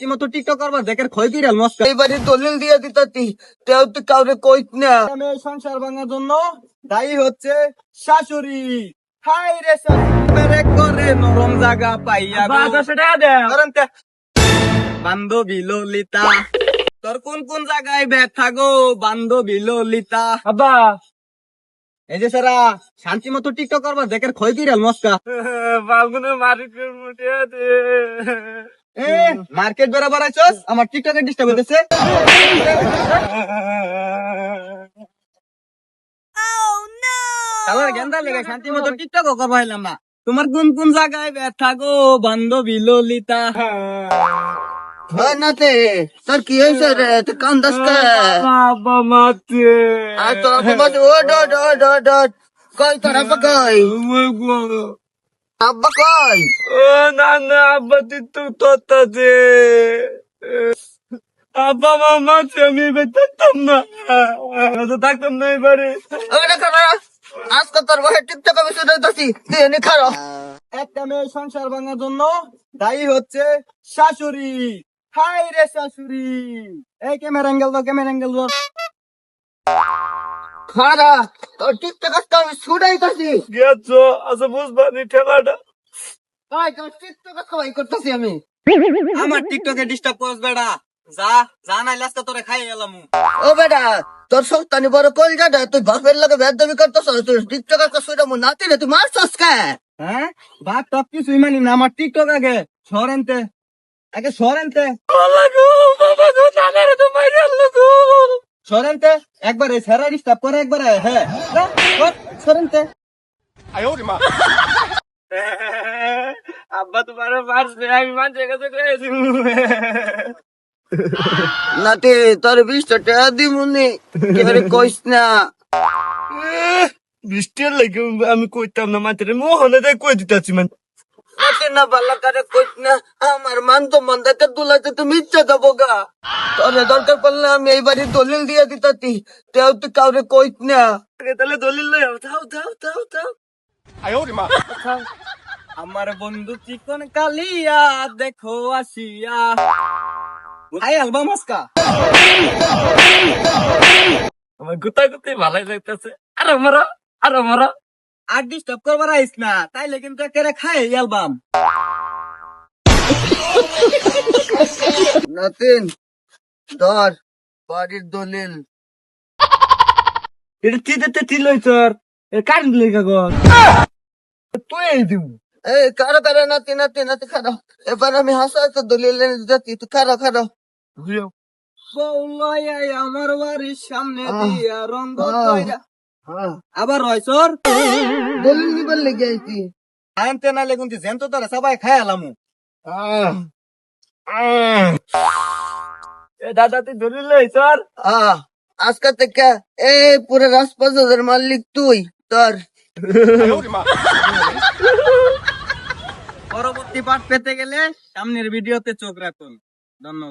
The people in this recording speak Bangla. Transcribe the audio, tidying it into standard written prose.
শান্তি মতো টিকটক করবা দেখের ক্ষয় কিরাল মস্কা এইবারে দলিল দিয়ে দিতাতি তেও তুই কাউরে কইত না। মেয়ে সংসার ভাঙার জন্য দায়ী হচ্ছে শাশুড়ি। হাই রে শাশুড়ি করে নরম জায়গা পাইয়া গো। ধরেন তে। বান্ধবী ললিতা তোর কোন কোন জায়গায় ব্যথা গো বান্ধবী ললিতা। আব্বা এই যে সারা শান্তি মতো টিকটক করবা দেখের ক্ষয় কিরাল মস্কা বাগুনে মারিকের মুটে দে। মার্কেট বেড়াবার আইছস আমার টিকটকে ডিস্টার্ব হইতেছে। শালার গেন্দা লেগে শান্তি মতো টিকটক করবা হইলাম না। তোমার কোন কোন জায়গায় ব্যথা গো বান্ধবী ললিতা। হয় নাতে তোর কি হয়েছে রে তুই কান্দাস কে? আব্বা মাতে আর তোর বাবা ও ডট ডট ডট কই তোর আব্বা কই? আব্বা কই? ও না না আব্বা তুই তো তোতা দে। আব্বা মাতে আমি বেতাম না তো থাকতাম না এবারে। ওটা খারা আজকে তোর ভাই টিকটক আমি শুনে দিছি তুই এনে খারো। একটা মেয়ে সংসার ভাঙার জন্য দায়ী হচ্ছে শাশুড়ি। হাই রে শাশুড়ি। এই ক্যামেরা অ্যাঙ্গেল দাও ক্যামেরা অ্যাঙ্গেল দাও। খারা তোর টিকটক আজকে আমি শুনাই দিছি। গেছো আচ্ছা বুঝবানি ঠেলাটা। ভাই তোর টিকটক আজকে করতেছি আমি। আমার টিকটকে ডিস্টার্ব করস বেড়া। যা যা নাইলে আজকে তোরে খাই গেলাম। ও বেটা তোর সস্তানি বড় কল যাটা তুই বাপের লগে বেদবি করতেছ তুই টিকটক আজকে শুনে মু নাতি রে তুই মারছস কে? হ্যাঁ বাপ টপ কিছুই মানি না আমার টিকটক আগে সরেনতে আগে সরেনতে লাগো বাবা তো নানারে তো মাইরে আনলো গো। সরেনতে একবারে সেরা ডিস্টার্ব করে একবারে। হ্যাঁ সরেনতে। আব্বা তোমার মারছে আমি মানুষের কাছে কয়েছি। নাতি তোর 20 টাকা দিমুনি কেরে কইস না। বৃষ্টির লাগে আমি কইতাম না মাঝে মোহনে দেয় কই দিতেছি মানে। নাতি না ভালো করে কইস না আমার মান তো মন্দাতে দুলাতে তুমি ইচ্ছা দেবো গা। তোরে দরকার পড়লে আমি এইবারে দলিল দিয়ে দিতাতি তেও তুই কাউরে কইস না। তাহলে দলিল লই আও দাও দাও দাও দাও। আমার বন্ধু চিকন কালিয়া দেখো আসিয়া। হাই অ্যালবাম আজকা আমার গুতা গুতি ভালোই লাগতেছে। আরো মারো আরো মারো। আর ডিস্টার্ব করবার আইস না তাইলে কিন্তু একেবারে খাই অ্যালবাম। নাতিন ধর বাড়ির দলিল। এটা তিতে তিল হই তোর কারেন্ট লই কাগজ তুই এই দিব। এই কারো কারো নাতি নাতি নাতি খারো এবার আমি হাসা তো দলিল এনে দিতাতি তুই খারো খারো। বউলাই আমার বাড়ির সামনে আহ, দিয়া রঙ্গ আহ। কইরা। হ্যাঁ আবার রয়সর দলিল নিবার লেগে আইছি। আনতে না লেগুন জেন্ত তোরা সবাই খাই আলামু। এ দাদা তুই দলিল লই তোর। আজকে থেকে পুরো রাজপ্রাসাদের মালিক তুই তোর। পরবর্তী পার্ট পেতে গেলে সামনের ভিডিওতে চোখ রাখুন। ধন্যবাদ।